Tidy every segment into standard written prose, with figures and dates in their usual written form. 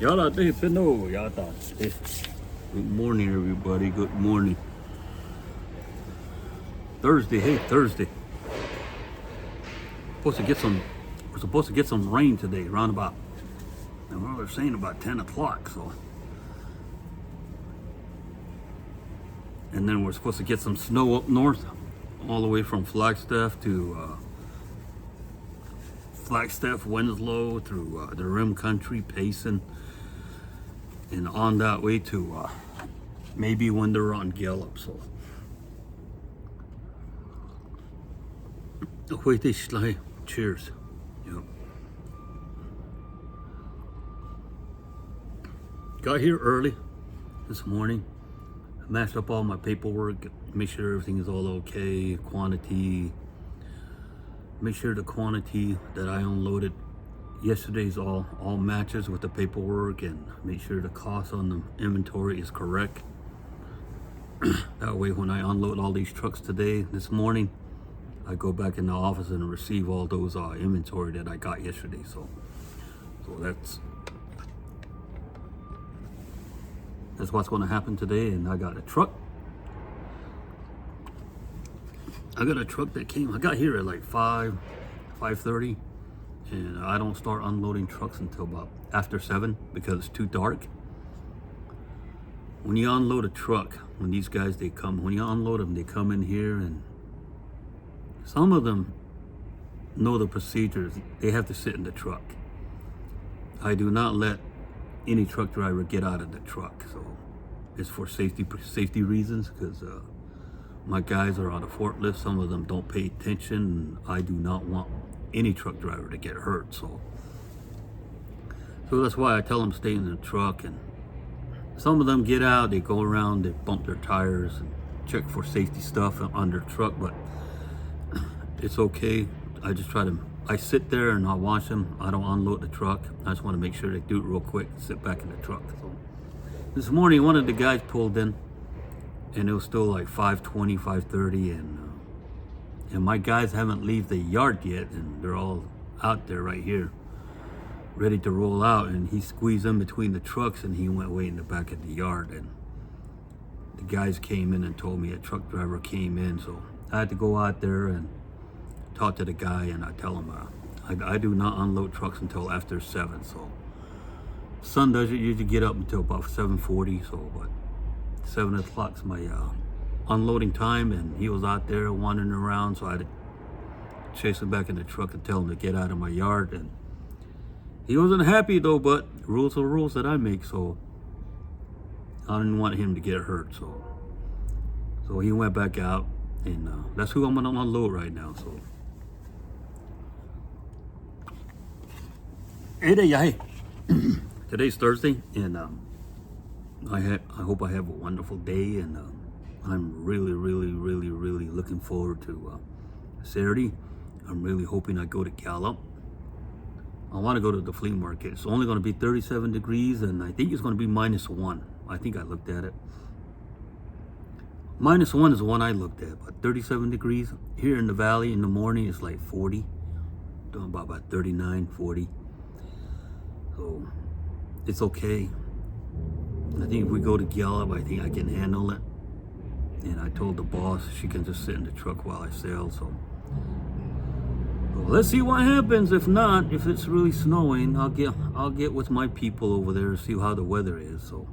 Yada de pino, yada. Good morning, everybody. Good morning. Thursday, hey, Thursday. We're supposed to get some rain today, around about, and what they're saying about 10 o'clock, so. And then we're supposed to get some snow up north, all the way from Flagstaff to Flagstaff, Winslow, through the Rim Country, Payson, and on that way to maybe when they're on Gallup. So, wait, they slide. Cheers. Yep. Got here early this morning. Mashed up all my paperwork. Make sure everything is all okay. Quantity. Make sure the quantity that I unloaded yesterday's all matches with the paperwork, and make sure the cost on the inventory is correct. That way when I unload all these trucks this morning, I go back in the office and receive all those inventory that I got yesterday. So that's what's going to happen today. And I got a truck. I got a truck that came. I got here at like 5:30. And I don't start unloading trucks until about after 7 because it's too dark. When you unload a truck, when these guys, when you unload them, they come in here, and some of them know the procedures. They have to sit in the truck. I do not let any truck driver get out of the truck. So it's for safety reasons, because my guys are on a forklift. Some of them don't pay attention, and I do not want any truck driver to get hurt. So that's why I tell them stay in the truck. And some of them get out, they go around, they bump their tires and check for safety stuff on their truck, but it's okay. I sit there and I watch them. I don't unload the truck. I just want to make sure they do it real quick and sit back in the truck. So this morning, one of the guys pulled in, and it was still like 5:20, 5:30, and my guys haven't left the yard yet, and they're all out there right here, ready to roll out. And he squeezed in between the trucks, and he went way in the back of the yard. And the guys came in and told me a truck driver came in, so I had to go out there and talk to the guy. And I tell him I do not unload trucks until after 7. So sun doesn't usually get up until about 7:40. So, but 7 o'clock's my unloading time, and he was out there wandering around, so I had to chase him back in the truck and tell him to get out of my yard. And he wasn't happy though, but rules are rules that I make, so I didn't want him to get hurt. So he went back out, and that's who I'm gonna unload right now. So hey, today's Thursday, and I hope I have a wonderful day, and I'm really looking forward to Saturday. I'm really hoping I go to Gallup. I want to go to the flea market. It's only going to be 37 degrees, and I think it's going to be -1. I think I looked at it. -1 is the one I looked at, but 37 degrees here in the valley in the morning is like 40. Doing about 39, 40. So it's okay. I think if we go to Gallup, I think I can handle it. And I told the boss she can just sit in the truck while I sail. So let's see what happens. If not, if it's really snowing, I'll get with my people over there to see how the weather is. So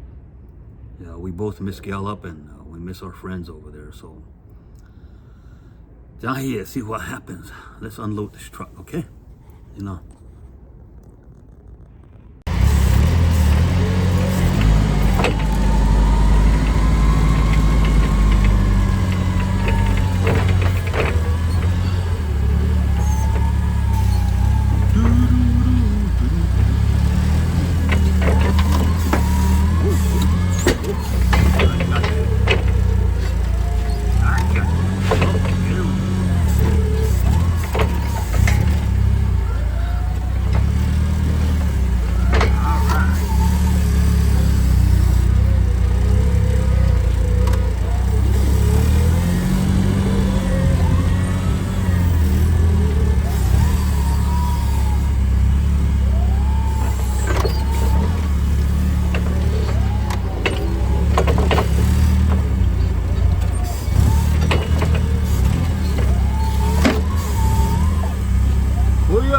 yeah, we both miss Gallup, and we miss our friends over there. So down here, see what happens. Let's unload this truck, okay? You know.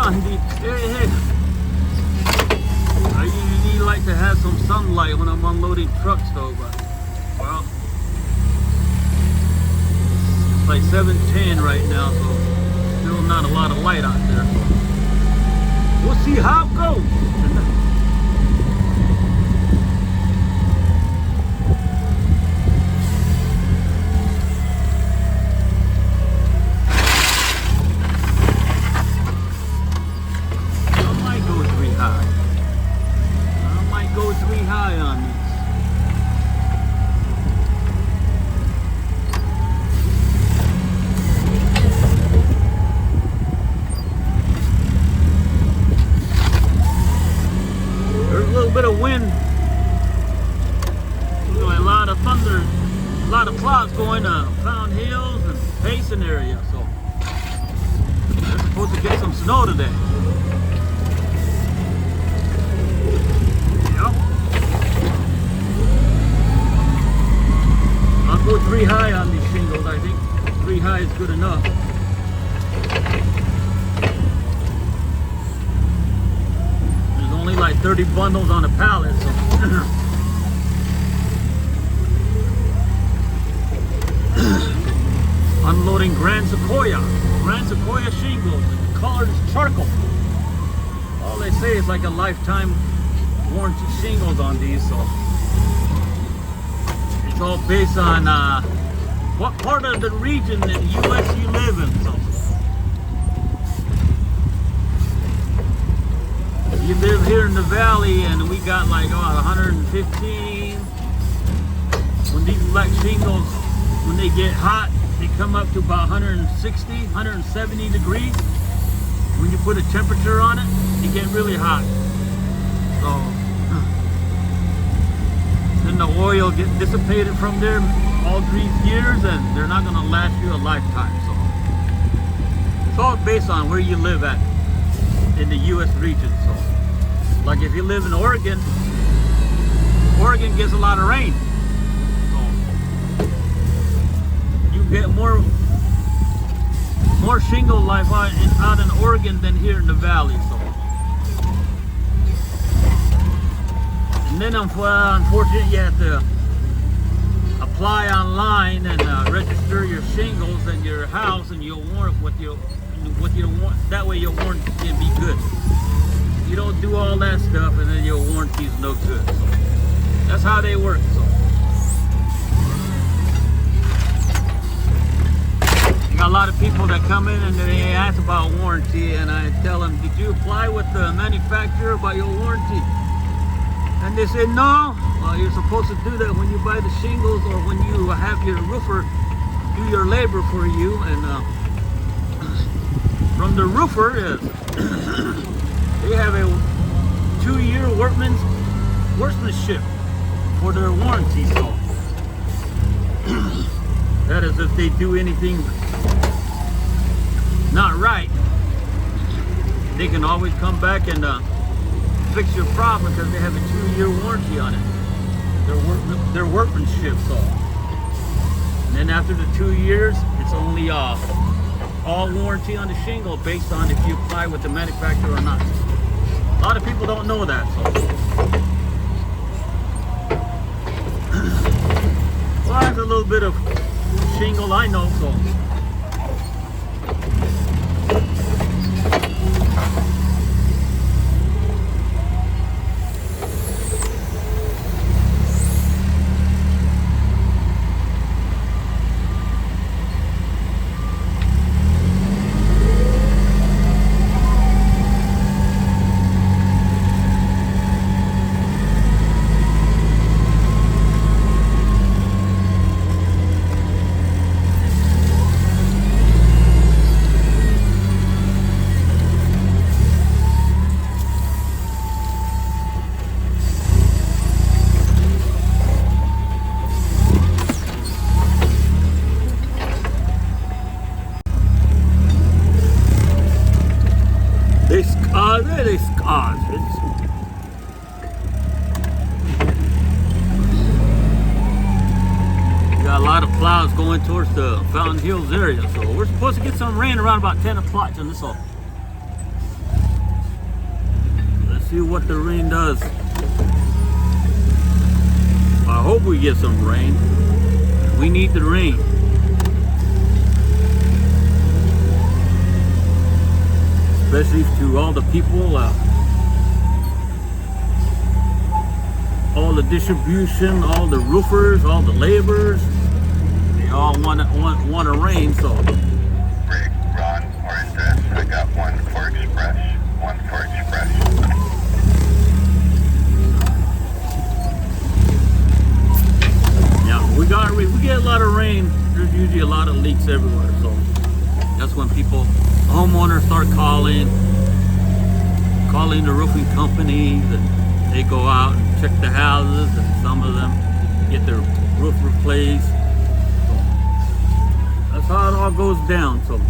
on the, hey. I usually like to have some sunlight when I'm unloading trucks though, but, well, it's like 7:10 right now, so still not a lot of light out there. So we'll see how it goes. High on these. There's a little bit of wind. A lot of thunder, a lot of clouds going to Fountain Hills and Payson area, so they're supposed to get some snow today. I'll go 3 high on these shingles. I think 3 high is good enough. There's only like 30 bundles on a pallet, so unloading Grand Sequoia shingles. The color is charcoal. All they say is like a lifetime warranty shingles on these, so it's all based on what part of the region in the U.S. you live in. So you live here in the valley, and we got like 115. When these black shingles, when they get hot, they come up to about 160, 170 degrees. When you put a temperature on it, they get really hot. So then the oil gets dissipated from there all these years, and they're not going to last you a lifetime. So it's all based on where you live at in the U.S. region. So like if you live in Oregon, Oregon gets a lot of rain, so you get more shingle life out in Oregon than here in the valley. So. And then unfortunately you have to apply online and register your shingles and your house, and you'll warrant what you want. That way your warranty can be good. You don't do all that stuff, and then your warranty is no good. So that's how they work. So you got a lot of people that come in and they ask about warranty, and I tell them, did you apply with the manufacturer about your warranty? And they say, no. Well, you're supposed to do that when you buy the shingles, or when you have your roofer do your labor for you. And from the roofer is they have a 2-year workmanship for their warranty. So that is if they do anything not right, they can always come back and fix your problem, because they have a 2-year warranty on it. Their workmanship. So, and then after the 2 years, it's only all warranty on the shingle based on if you apply with the manufacturer or not. A lot of people don't know that. So, well, that's a little bit of shingle I know. So. Really scars. Got a lot of clouds going towards the Fountain Hills area, so we're supposed to get some rain around about 10 o'clock on this all. See what the rain does. I hope we get some rain. We need the rain. Especially to all the people, all the distribution, all the roofers, all the laborers. They all want to rain, so. Rick, Ron, orange dress. I got one for express. One for express. Yeah, we get a lot of rain. There's usually a lot of leaks everywhere, so that's when homeowners start calling the roofing companies, and they go out and check the houses, and some of them get their roof replaced. So that's how it all goes down. So.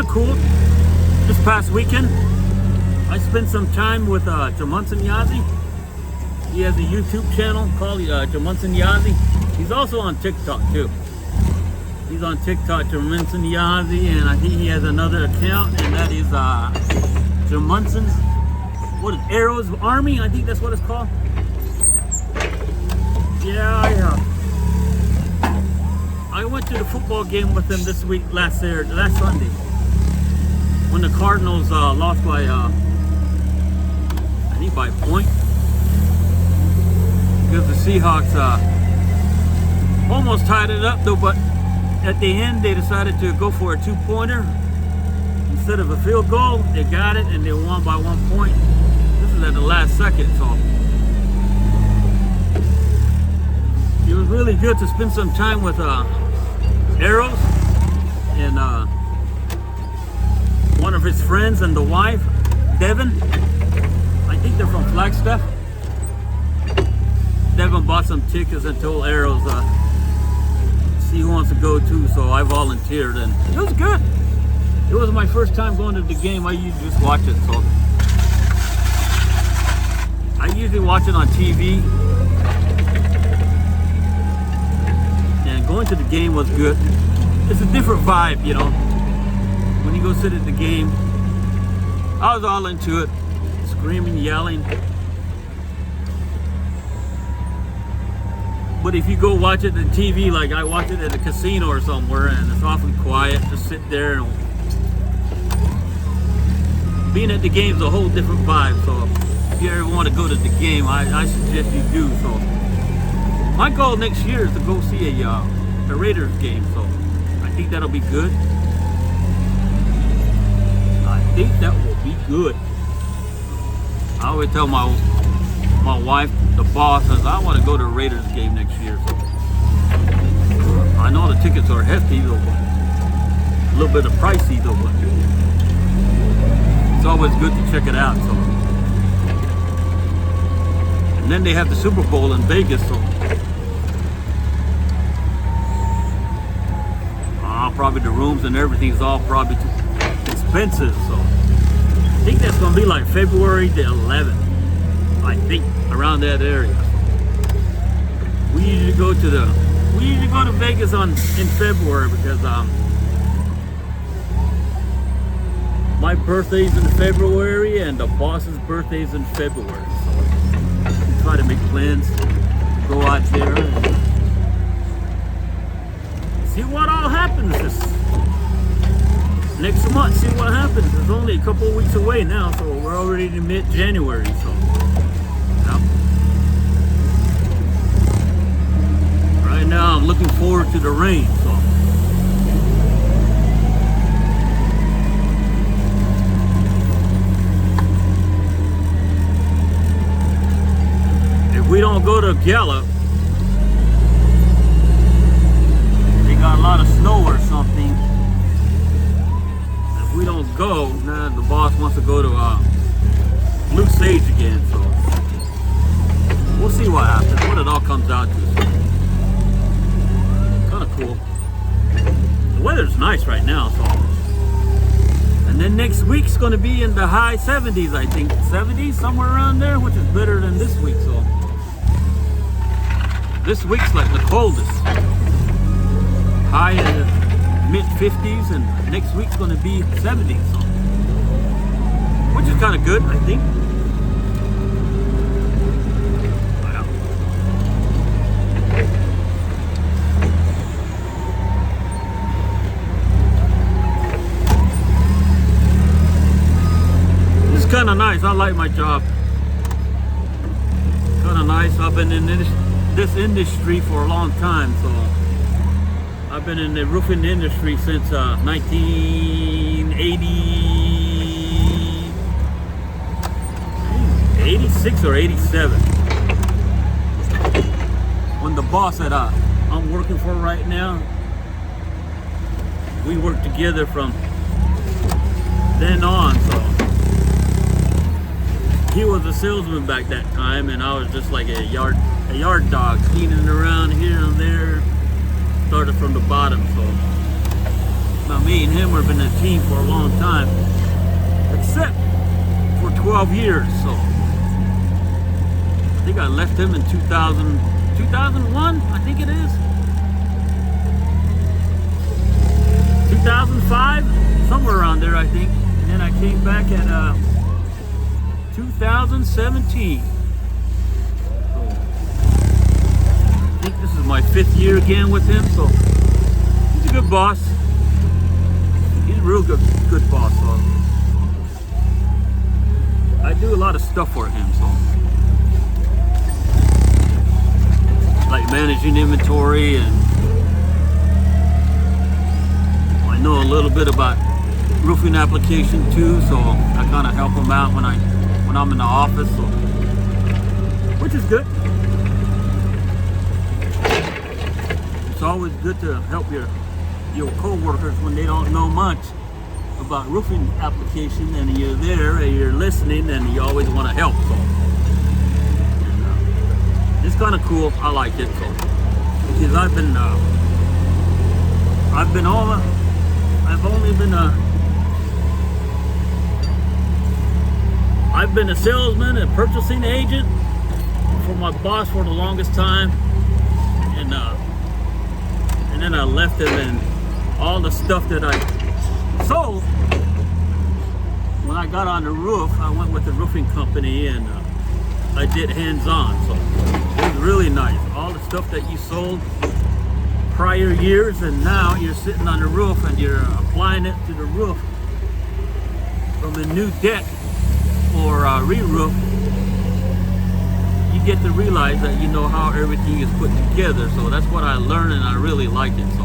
Cool. This past weekend, I spent some time with Jamunson Yazi. He has a YouTube channel called Jamunson Yazi. He's also on TikTok too. He's on TikTok, Jamunson Yazi, and I think he has another account, and that is Jamunson's Arrows Army. I think that's what it's called. Yeah. I went to the football game with him this week, last Sunday. When the Cardinals lost by, I think by a point. Because the Seahawks almost tied it up though, but at the end they decided to go for a 2-pointer. Instead of a field goal, they got it and they won by 1 point. This is at the last second, so. It was really good to spend some time with Arrows and one of his friends and the wife, Devin. I think they're from Flagstaff. Devin bought some tickets and told Arrows see who wants to go too, so I volunteered and it was good. It was my first time going to the game. I usually just watch it, so I usually watch it on TV. And going to the game was good. It's a different vibe, you know. When you go sit at the game, I was all into it, screaming, yelling. But if you go watch it on TV, like I watch it at a casino or somewhere, and it's awfully quiet, just sit there and being at the game is a whole different vibe. So if you ever want to go to the game, I suggest you do. So my goal next year is to go see a Raiders game. So I think that'll be good. I think that will be good. I always tell my wife, the boss, says I want to go to a Raiders game next year. So I know the tickets are hefty though, but a little bit of pricey though, but it's always good to check it out. So, and then they have the Super Bowl in Vegas, so probably the rooms and everything is all probably too expensive. So I think that's gonna be like February the 11th. I think around that area. We usually go to Vegas in February because my birthday's in February and the boss's birthday's in February. So we try to make plans to go out there and see what all happens this next month. See what happens. It's only a couple of weeks away now, so we're already in mid-January. So yeah. Right now I'm looking forward to the rain. So if we don't go to Gallup, they got a lot of snow or something. If we don't go, now the boss wants to go to Blue Sage again. So we'll see what happens. What it all week's going to be in the high 70s, I think. 70s, somewhere around there, which is better than this week. So this week's like the coldest. High in the mid 50s, and next week's going to be 70s. So, which is kind of good, I think. Kind of nice. I like my job. Kind of nice. I've been in this industry for a long time, so I've been in the roofing industry since 86 or 87. When the boss that I'm working for right now, we worked together from then on. So he was a salesman back that time, and I was just like a yard dog, cleaning around here and there. Started from the bottom, so now me and him have been a team for a long time, except for 12 years. So I think I left him in 2001, I think it is. 2005, somewhere around there, I think. And then I came back at 2017. So I think this is my 5th year again with him. So he's a good boss. He's a real good boss. So I do a lot of stuff for him. So like managing inventory, and I know a little bit about roofing application too. So I kind of help him out when I'm in the office, so, which is good. It's always good to help your co-workers when they don't know much about roofing application, and you're there and you're listening, and you always want to help. So it's kind of cool. I like it. So because I've been a salesman and purchasing agent for my boss for the longest time, and then I left him, and all the stuff that I sold, when I got on the roof, I went with the roofing company, and I did hands-on. So it was really nice. All the stuff that you sold prior years, and now you're sitting on the roof and you're applying it to the roof from a new deck or re-roof. You get to realize that you know how everything is put together. So that's what I learned, and I really liked it. So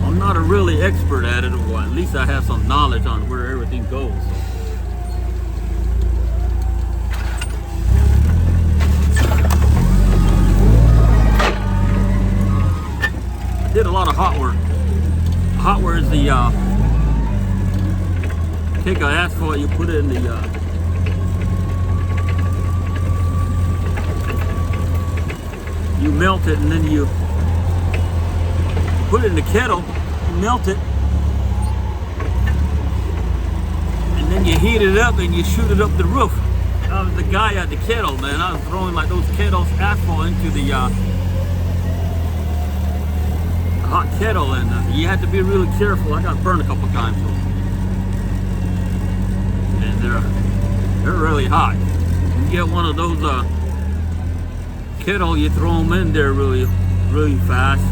I'm not a really expert at it, or at least I have some knowledge on where everything goes. I did a lot of hot work. Hot work is the take an asphalt, you put it in the you melt it, and then you put it in the kettle, you melt it, and then you heat it up and you shoot it up the roof. I was the guy at the kettle, man. I was throwing like those kettles asphalt into the hot kettle, and you had to be really careful. I got burned a couple times, and they're really hot. You get one of those kettle, you throw them in there really fast.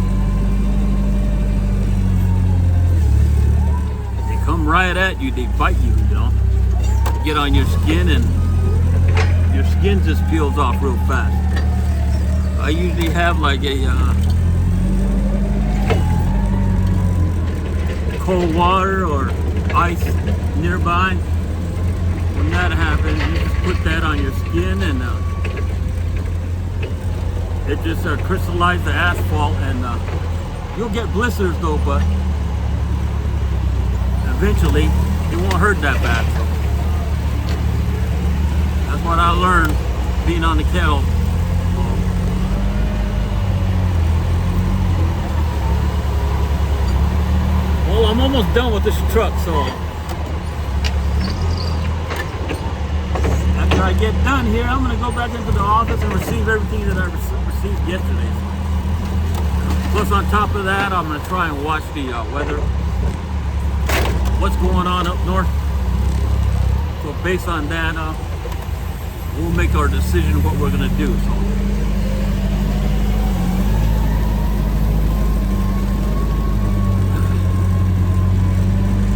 They come right at you, they bite you, you know. They get on your skin, and your skin just peels off real fast. I usually have like a cold water or ice nearby. When that happens, you just put that on your skin, and it just crystallizes the asphalt, and you'll get blisters though, but eventually it won't hurt that bad. So that's what I learned being on the kettle. Well, I'm almost done with this truck, so after I get done here, I'm gonna go back into the office and receive everything that I received yesterday. Plus, on top of that, I'm gonna try and watch the weather, what's going on up north. So based on that, we'll make our decision what we're gonna do. So.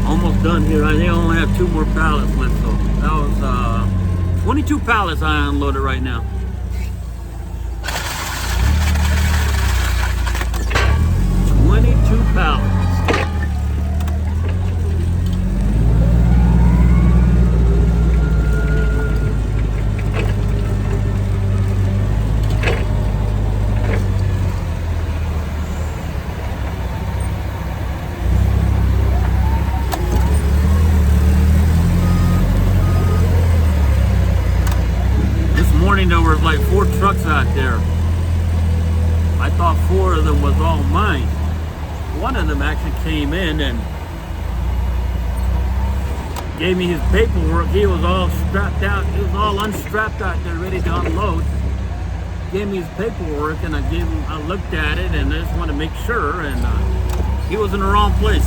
Almost done here. I think I only have 2 more pallets left. So that was 22 pallets I unloaded right now. 22 pallets. There were like 4 trucks out there. I thought 4 of them was all mine. One of them actually came in and gave me his paperwork. He was all strapped out. He was all unstrapped out there, ready to unload. Gave me his paperwork, and I looked at it, and I just wanted to make sure. And he was in the wrong place.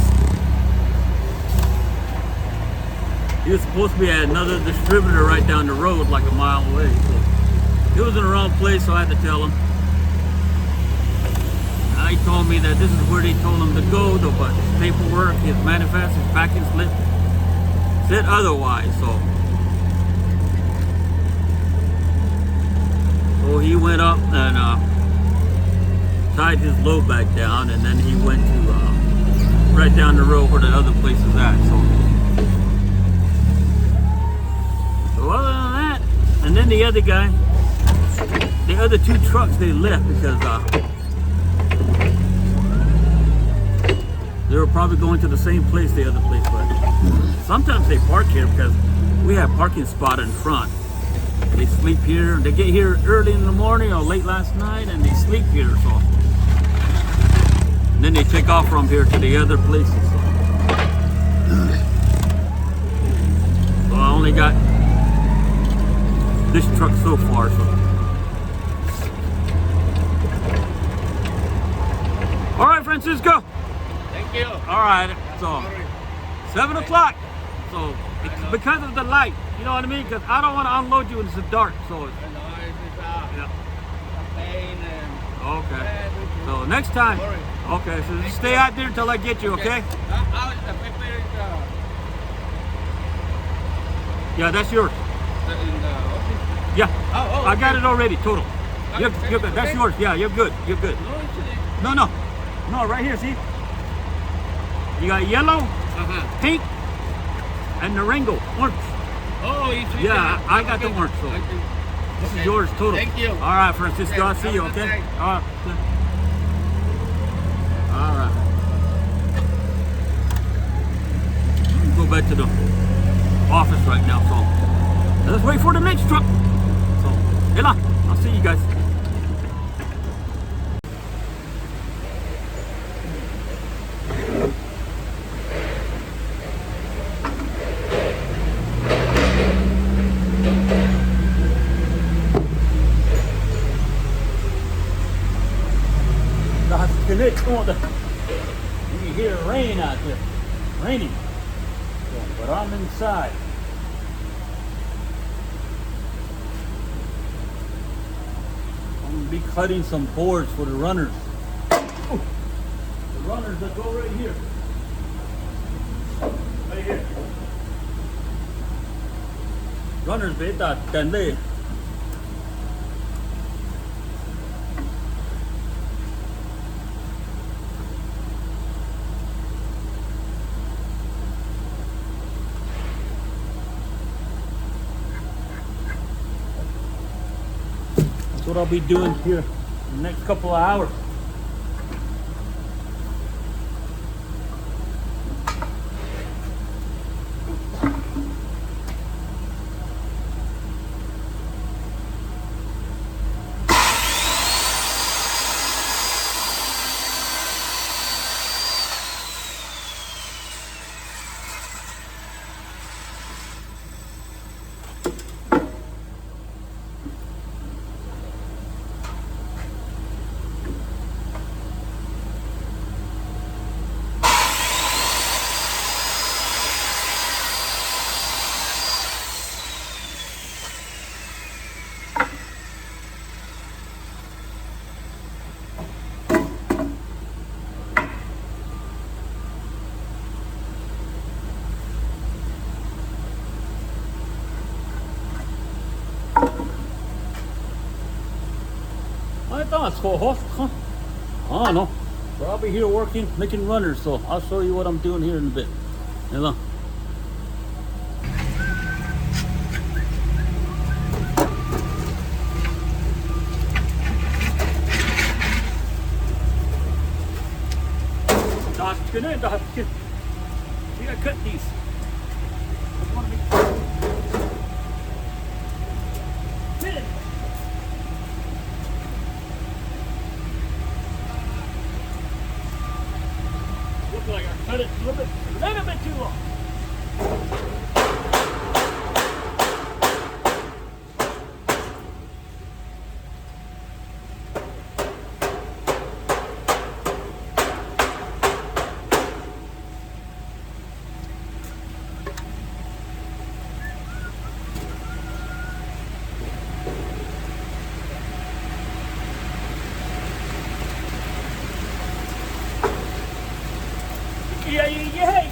He was supposed to be at another distributor right down the road, like a mile away. So he was in the wrong place, so I had to tell him. He told me that this is where they told him to go, though, but his paperwork, his manifest, his packing slip said otherwise. So he went up and tied his load back down, and then he went to right down the road where the other place is at. So other than that, and then the other guy. The other 2 trucks, they left because they were probably going to the same place, the other place. But sometimes they park here because we have parking spot in front. They sleep here. They get here early in the morning or late last night, and they sleep here. So and then they take off from here to the other places. So I only got this truck so far. So. All right, Francisco. Thank you. All right, so 7 o'clock. So it's because of the light, you know what I mean? Because I don't want to unload you when it's dark. So it's, yeah. Pain and okay. So next time. Okay, so just stay out there until I get you. Okay. The paper is Yeah, that's yours. in the office. Yeah. Oh, I got okay. it already. Total. You're good. That's yours. Yeah, you're good. You're good. No, it's No, right here. See? You got yellow, pink, and the Ringo, orange. Oh, it's Yeah, I got the orange. So this is yours, total. Thank you. All right, Francisco. I'll see you. Have a good Okay. day. All right. All right. Go back to the office right now. So let's wait for the next truck. So, Ella, I'll see you guys. You can hear rain out there. Raining. But I'm inside. I'm going to be cutting some boards for the runners. Ooh. The runners that go right here. Right here. Runners, beta, tende. That's what I'll be doing here in the next couple of hours. I thought so, huh? I don't know. But I'll be here working, making runners, so I'll show you what I'm doing here in a bit. Hello. Good night, Doc. We gotta cut these. Looks like I cut it a little bit too long. Yeah.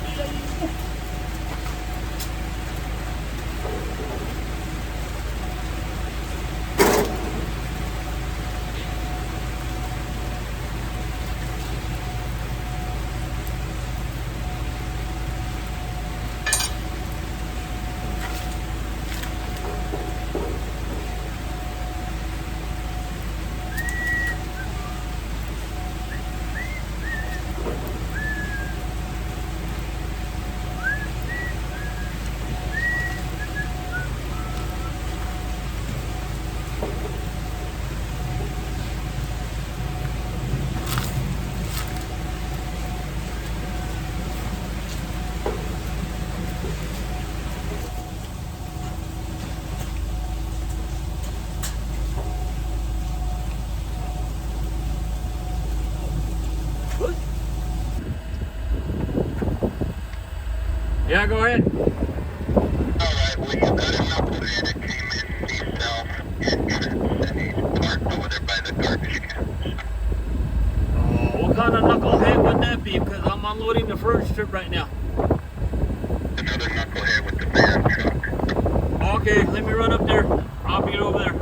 Yeah, go ahead. Alright, well, you got a knucklehead that came in himself and he's parked over there by the garbage cans. Oh, what kind of knucklehead would that be? Because I'm unloading the furniture right now. Another knucklehead with the van truck. Okay, let me run up there. I'll be over there.